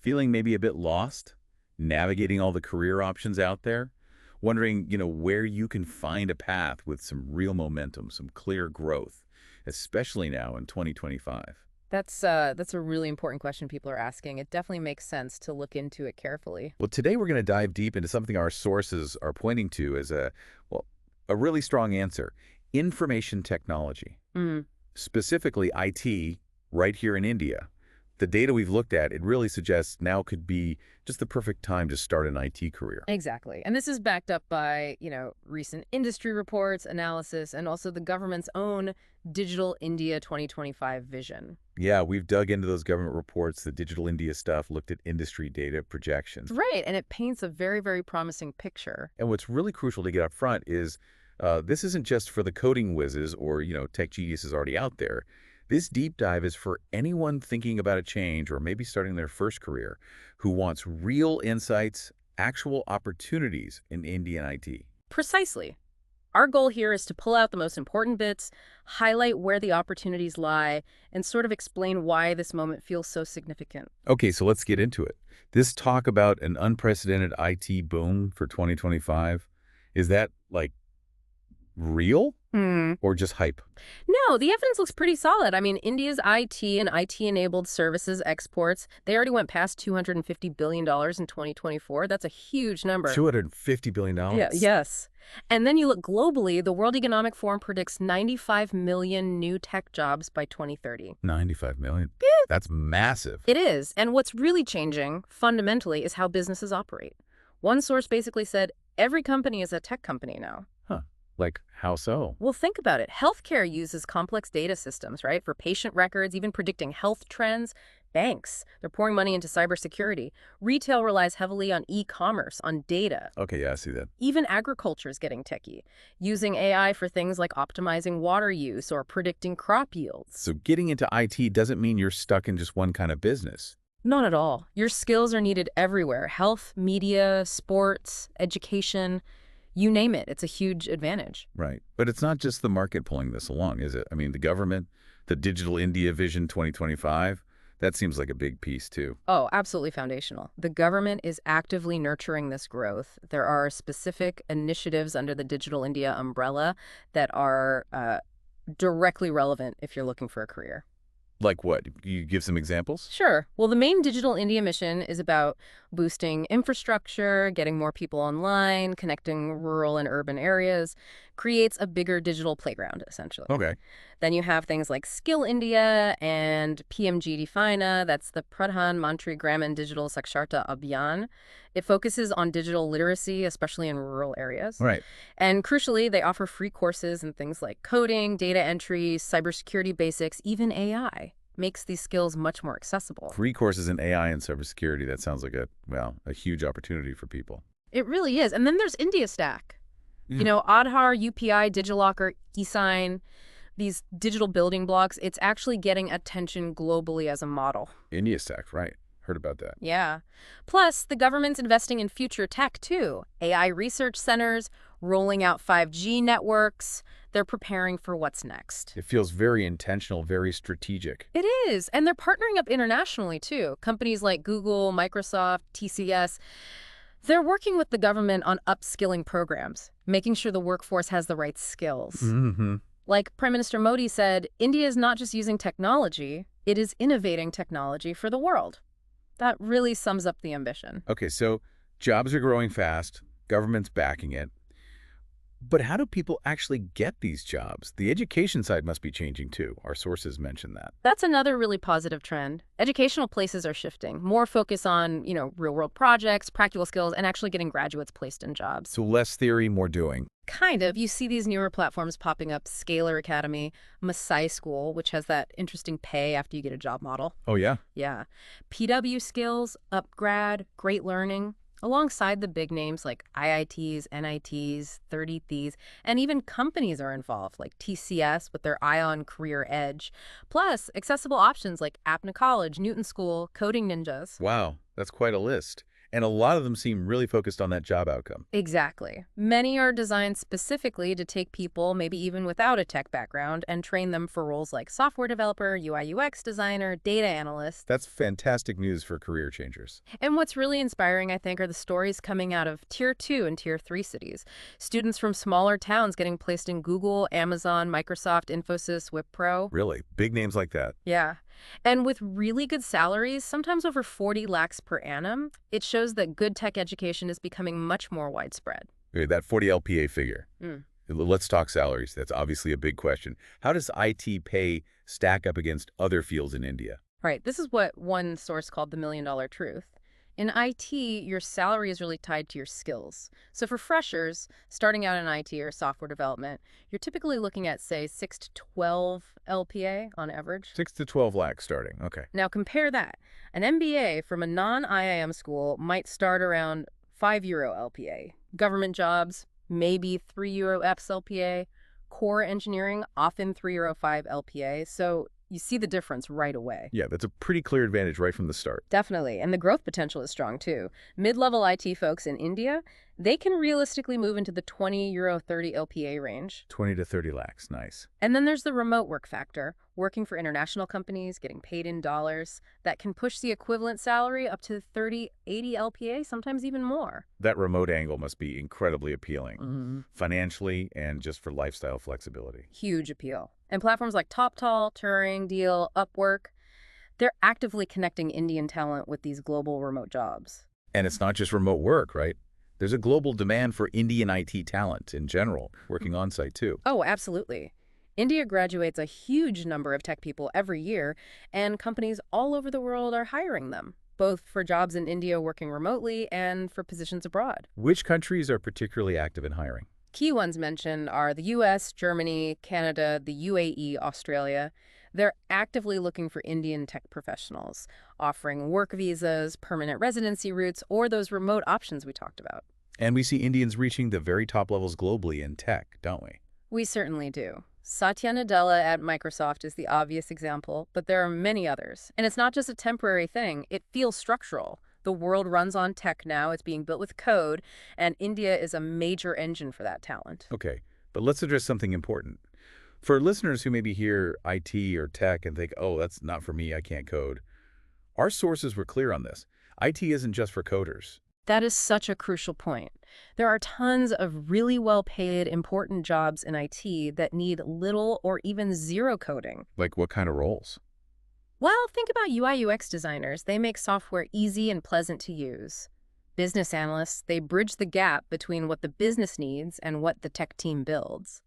Feeling maybe a bit lost? Navigating all the career options out there? Wondering, where you can find a path with some real momentum, some clear growth, especially now in 2025. That's a really important question people are asking. It definitely makes sense to look into it carefully. Well, today we're going to dive deep into something our sources are pointing to as a really strong answer: information technology, Mm, specifically IT, right here in India. The data we've looked at, it really suggests now could be just the perfect time to start an IT career. exactly. And this is backed up by, recent industry reports, analysis, and also the government's own Digital India 2025 vision. Yeah, we've dug into those government reports, the Digital India stuff, looked at industry data projections. Right, and it paints a very, very promising picture. And what's really crucial to get up front is this isn't just for the coding whizzes or, tech geniuses already out there. This deep dive is for anyone thinking about a change or maybe starting their first career who wants real insights, actual opportunities in Indian IT. Precisely. Our goal here is to pull out the most important bits, highlight where the opportunities lie, and sort of explain why this moment feels so significant. Okay, so let's get into it. This talk about an unprecedented IT boom for 2025, is that like real or just hype? No, the evidence looks pretty solid. I mean, India's IT and IT-enabled services exports, they already went past $250 billion in 2024. That's a huge number. $250 billion? Yeah, yes. And then you look globally, the World Economic Forum predicts 95 million new tech jobs by 2030. 95 million. That's massive. It is. And what's really changing, fundamentally, is how businesses operate. One source basically said, every company is a tech company now. Huh. Like, how so? Well, think about it. Healthcare uses complex data systems, right? For patient records, even predicting health trends. Banks, they're pouring money into cybersecurity. Retail relies heavily on e-commerce, on data. Okay, yeah, I see that. Even agriculture is getting techie, using AI for things like optimizing water use or predicting crop yields. So getting into IT doesn't mean you're stuck in just one kind of business. Not at all. Your skills are needed everywhere. Health, media, sports, education, you name it. It's a huge advantage. Right. But it's not just the market pulling this along, is it? I mean, the government, the Digital India Vision 2025, that seems like a big piece too. Oh, absolutely foundational. The government is actively nurturing this growth. There are specific initiatives under the Digital India umbrella that are directly relevant if you're looking for a career. Like what? You give some examples? Sure. Well, the main Digital India mission is about boosting infrastructure, getting more people online, connecting rural and urban areas, creates a bigger digital playground, essentially. Okay. Then you have things like Skill India and PMGD FINA, that's the Pradhan Mantri Gramin Digital Saksharta Abhiyan. It focuses on digital literacy, especially in rural areas. Right. And crucially, they offer free courses in things like coding, data entry, cybersecurity basics, even AI. Makes these skills much more accessible. Free courses in AI and cybersecurity, that sounds like a huge opportunity for people. It really is. And then there's India Stack. Aadhaar, UPI, DigiLocker, eSign, these digital building blocks, it's actually getting attention globally as a model. India Stack, right. Heard about that. Yeah. Plus, the government's investing in future tech, too. AI research centers, rolling out 5G networks. They're preparing for what's next. It feels very intentional, very strategic. It is. And they're partnering up internationally, too. Companies like Google, Microsoft, TCS, they're working with the government on upskilling programs, making sure the workforce has the right skills. Mm-hmm. Like Prime Minister Modi said, India is not just using technology, it is innovating technology for the world. That really sums up the ambition. Okay, so jobs are growing fast, government's backing it. But how do people actually get these jobs? The education side must be changing too. Our sources mention that. That's another really positive trend. Educational places are shifting. More focus on, real-world projects, practical skills, and actually getting graduates placed in jobs. So less theory, more doing. Kind of. You see these newer platforms popping up, Scalar Academy, Masai School, which has that interesting pay after you get a job model. Oh, yeah? Yeah. PW Skills, Upgrad, Great Learning. Alongside the big names like IITs, NITs, 30Ts, and even companies are involved, like TCS with their Ion Career Edge. Plus, accessible options like Apna College, Newton School, Coding Ninjas. Wow, that's quite a list. And a lot of them seem really focused on that job outcome. Exactly. Many are designed specifically to take people, maybe even without a tech background, and train them for roles like software developer, UI/UX designer, data analyst. That's fantastic news for career changers. And what's really inspiring, I think, are the stories coming out of Tier 2 and Tier 3 cities. Students from smaller towns getting placed in Google, Amazon, Microsoft, Infosys, Wipro. Really, big names like that. Yeah. And with really good salaries, sometimes over 40 lakhs per annum, it shows that good tech education is becoming much more widespread. Okay, that 40 LPA figure. Mm. Let's talk salaries. That's obviously a big question. How does IT pay stack up against other fields in India? Right. This is what one source called the $1 million truth. In IT, your salary is really tied to your skills. So for freshers, starting out in IT or software development, you're typically looking at, say, 6 to 12 LPA on average. 6 to 12 lakhs starting. Okay. Now compare that. An MBA from a non-IIM school might start around €5 LPA. Government jobs, maybe €3 EPS LPA. Core engineering, often €3.05 LPA. So you see the difference right away. Yeah, that's a pretty clear advantage right from the start. Definitely. And the growth potential is strong, too. Mid-level IT folks in India, they can realistically move into the €20-30 LPA range. 20 to 30 lakhs. Nice. And then there's the remote work factor, working for international companies, getting paid in dollars. That can push the equivalent salary up to 30-80 LPA, sometimes even more. That remote angle must be incredibly appealing, financially and just for lifestyle flexibility. Huge appeal. And platforms like TopTal, Turing, Deal, Upwork, they're actively connecting Indian talent with these global remote jobs. And it's not just remote work, right? There's a global demand for Indian IT talent in general, working on-site too. Oh, absolutely. India graduates a huge number of tech people every year, and companies all over the world are hiring them, both for jobs in India working remotely and for positions abroad. Which countries are particularly active in hiring? Key ones mentioned are the US, Germany, Canada, the UAE, Australia. They're actively looking for Indian tech professionals, offering work visas, permanent residency routes, or those remote options we talked about. And we see Indians reaching the very top levels globally in tech, don't we? We certainly do. Satya Nadella at Microsoft is the obvious example, but there are many others. And it's not just a temporary thing. It feels structural. The world runs on tech now. It's being built with code, and India is a major engine for that talent. Okay, but let's address something important. For listeners who maybe hear IT or tech and think, oh, that's not for me, I can't code. Our sources were clear on this. IT isn't just for coders. That is such a crucial point. There are tons of really well-paid, important jobs in IT that need little or even zero coding. Like what kind of roles? Well, think about UI/UX designers. They make software easy and pleasant to use. Business analysts, they bridge the gap between what the business needs and what the tech team builds.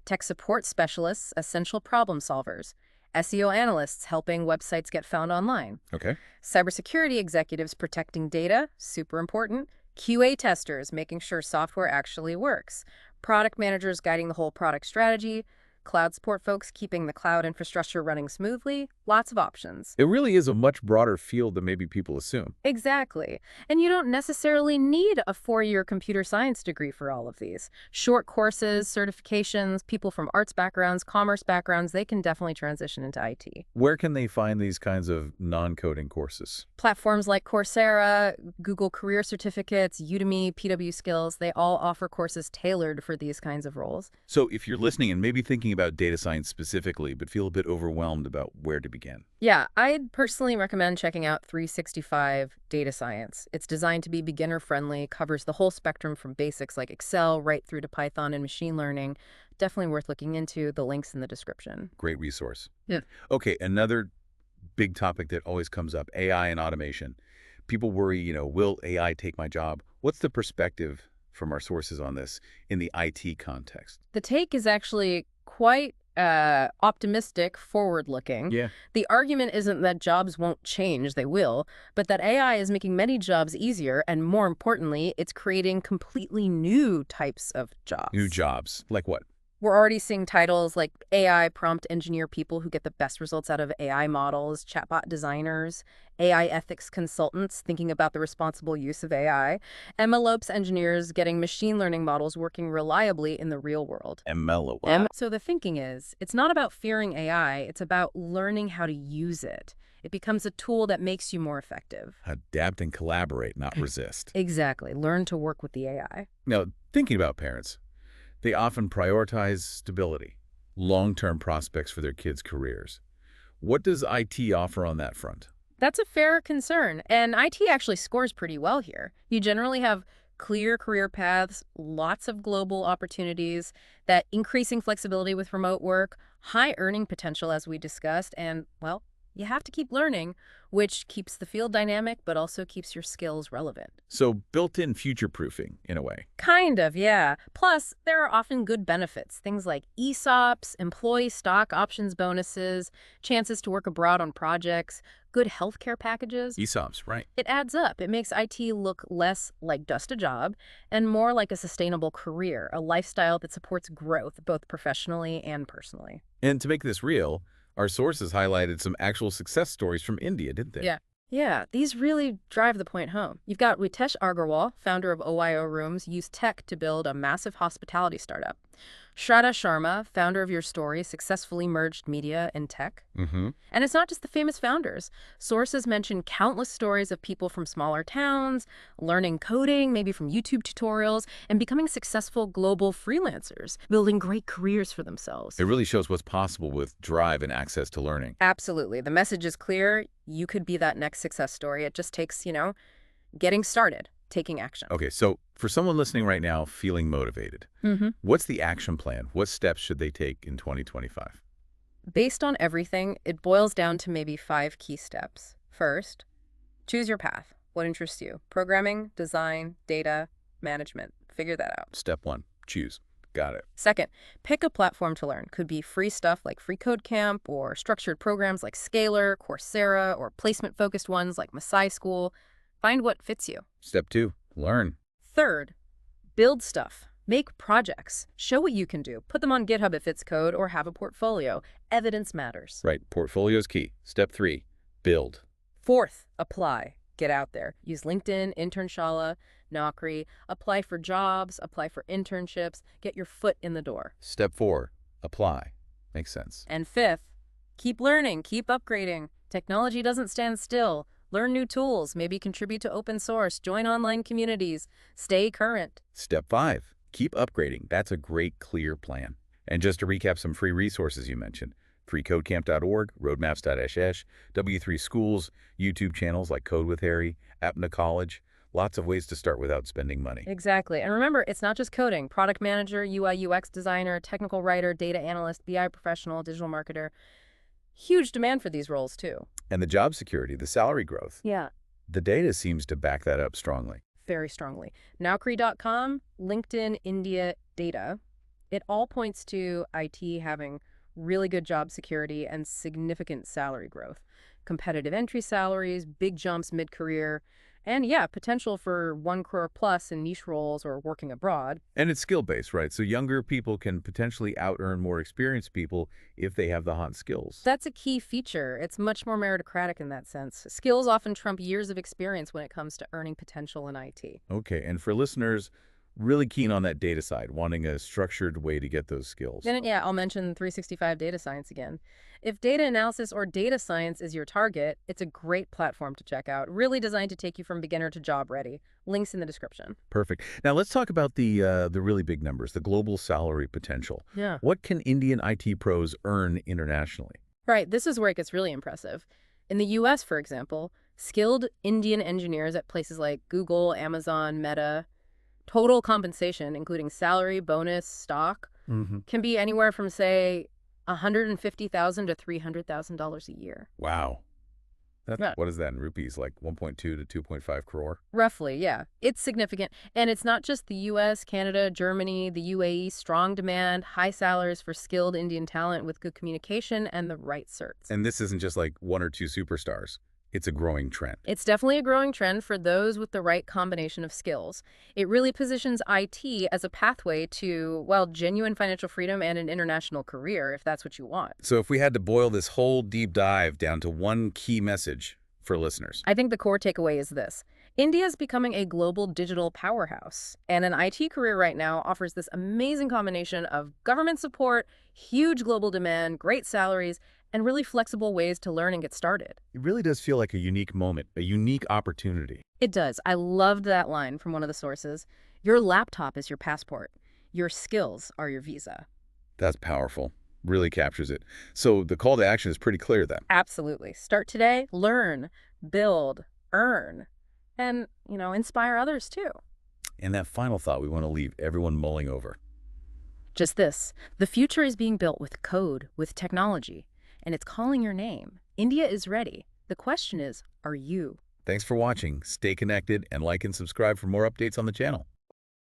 Tech support specialists, essential problem solvers. SEO analysts helping websites get found online. Okay. Cybersecurity executives protecting data, super important. QA testers making sure software actually works. Product managers guiding the whole product strategy. Cloud support folks keeping the cloud infrastructure running smoothly. Lots of options. It really is a much broader field than maybe people assume. Exactly. And you don't necessarily need a 4-year computer science degree for all of these. Short courses, certifications, people from arts backgrounds, commerce backgrounds, they can definitely transition into IT. Where can they find these kinds of non-coding courses? Platforms like Coursera, Google Career Certificates, Udemy, PW Skills, they all offer courses tailored for these kinds of roles. So if you're listening and maybe thinking about data science specifically, but feel a bit overwhelmed about where to begin. Yeah, I'd personally recommend checking out 365 Data Science. It's designed to be beginner-friendly, covers the whole spectrum from basics like Excel right through to Python and machine learning. Definitely worth looking into. The link's in the description. Great resource. Yeah. Okay, another big topic that always comes up, AI and automation. People worry, will AI take my job? What's the perspective from our sources on this in the IT context? The take is actually quite optimistic, forward-looking. Yeah. The argument isn't that jobs won't change, they will, but that AI is making many jobs easier, and more importantly, it's creating completely new types of jobs. New jobs. Like what? We're already seeing titles like AI prompt engineer, people who get the best results out of AI models, chatbot designers, AI ethics consultants thinking about the responsible use of AI, MLOps engineers getting machine learning models working reliably in the real world. ML. So the thinking is, it's not about fearing AI, it's about learning how to use it. It becomes a tool that makes you more effective. Adapt and collaborate, not resist. Exactly. Learn to work with the AI. Now, thinking about parents, they often prioritize stability, long-term prospects for their kids' careers. What does IT offer on that front? That's a fair concern, and IT actually scores pretty well here. You generally have clear career paths, lots of global opportunities, that increasing flexibility with remote work, high earning potential as we discussed, and, well, you have to keep learning, which keeps the field dynamic but also keeps your skills relevant. So built-in future-proofing, in a way. Kind of, yeah. Plus, there are often good benefits, things like ESOPs, employee stock options bonuses, chances to work abroad on projects, good healthcare packages. ESOPs, right. It adds up. It makes IT look less like just a job and more like a sustainable career, a lifestyle that supports growth, both professionally and personally. And to make this real, our sources highlighted some actual success stories from India, didn't they? Yeah. Yeah, these really drive the point home. You've got Ritesh Agarwal, founder of OYO Rooms, used tech to build a massive hospitality startup. Shraddha Sharma, founder of Your Story, successfully merged media and tech. And it's not just the famous founders. Sources mention countless stories of people from smaller towns, learning coding, maybe from YouTube tutorials, and becoming successful global freelancers, building great careers for themselves. It really shows what's possible with drive and access to learning. Absolutely. The message is clear. You could be that next success story. It just takes, getting started, taking action. Okay, so for someone listening right now feeling motivated, what's the action plan? What steps should they take in 2025? Based on everything, it boils down to maybe 5 key steps. First, choose your path. What interests you? Programming, design, data, management. Figure that out. Step 1, choose. Got it. Second, pick a platform to learn. Could be free stuff like Free Code Camp or structured programs like Scalar, Coursera, or placement-focused ones like Masai School. Find what fits you. Step 2, learn. Third, build stuff. Make projects. Show what you can do. Put them on GitHub if it's code, or have a portfolio. Evidence matters. Right, portfolio's key. Step 3, build. Fourth, apply. Get out there. Use LinkedIn, Internshala, Naukri. Apply for jobs, apply for internships. Get your foot in the door. Step 4, apply. Makes sense. And fifth, keep learning, keep upgrading. Technology doesn't stand still. Learn new tools, maybe contribute to open source, join online communities, stay current. Step 5, keep upgrading. That's a great, clear plan. And just to recap some free resources you mentioned, freecodecamp.org, roadmaps.sh, W3 Schools, YouTube channels like Code with Harry, Apna College, lots of ways to start without spending money. Exactly. And remember, it's not just coding. Product manager, UI UX designer, technical writer, data analyst, BI professional, digital marketer. Huge demand for these roles, too. And the job security, the salary growth. Yeah. The data seems to back that up strongly. Very strongly. Naukri.com, LinkedIn, India, data. It all points to IT having really good job security and significant salary growth. Competitive entry salaries, big jumps mid-career, and yeah, potential for 1 crore plus in niche roles or working abroad. And it's skill-based, right? So younger people can potentially out-earn more experienced people if they have the hot skills. That's a key feature. It's much more meritocratic in that sense. Skills often trump years of experience when it comes to earning potential in IT. Okay, and for listeners really keen on that data side, wanting a structured way to get those skills. Then, yeah, I'll mention 365 data science again. If data analysis or data science is your target, it's a great platform to check out, really designed to take you from beginner to job ready. Links in the description. Perfect. Now let's talk about the really big numbers, the global salary potential. Yeah. What can Indian IT pros earn internationally? Right, this is where it gets really impressive. In the US, for example, skilled Indian engineers at places like Google, Amazon, Meta, total compensation, including salary, bonus, stock, can be anywhere from, say, $150,000 to $300,000 a year. Wow. Yeah. What is that in rupees? Like 1.2 to 2.5 crore? Roughly, yeah. It's significant. And it's not just the US, Canada, Germany, the UAE, strong demand, high salaries for skilled Indian talent with good communication and the right certs. And this isn't just like 1 or 2 superstars. It's a growing trend. It's definitely a growing trend for those with the right combination of skills. It really positions IT as a pathway to, well, genuine financial freedom and an international career, if that's what you want. So if we had to boil this whole deep dive down to one key message for listeners. I think the core takeaway is this. India is becoming a global digital powerhouse, and an IT career right now offers this amazing combination of government support, huge global demand, great salaries, and really flexible ways to learn and get started. It really does feel like a unique moment, a unique opportunity. It does. I loved that line from one of the sources. Your laptop is your passport. Your skills are your visa. That's powerful. Really captures it. So the call to action is pretty clear then. Absolutely. Start today, learn, build, earn, and, inspire others too. And that final thought we want to leave everyone mulling over. Just this, the future is being built with code, with technology, and it's calling your name. India is ready. The question is, are you? Thanks for watching. Stay connected and like and subscribe for more updates on the channel.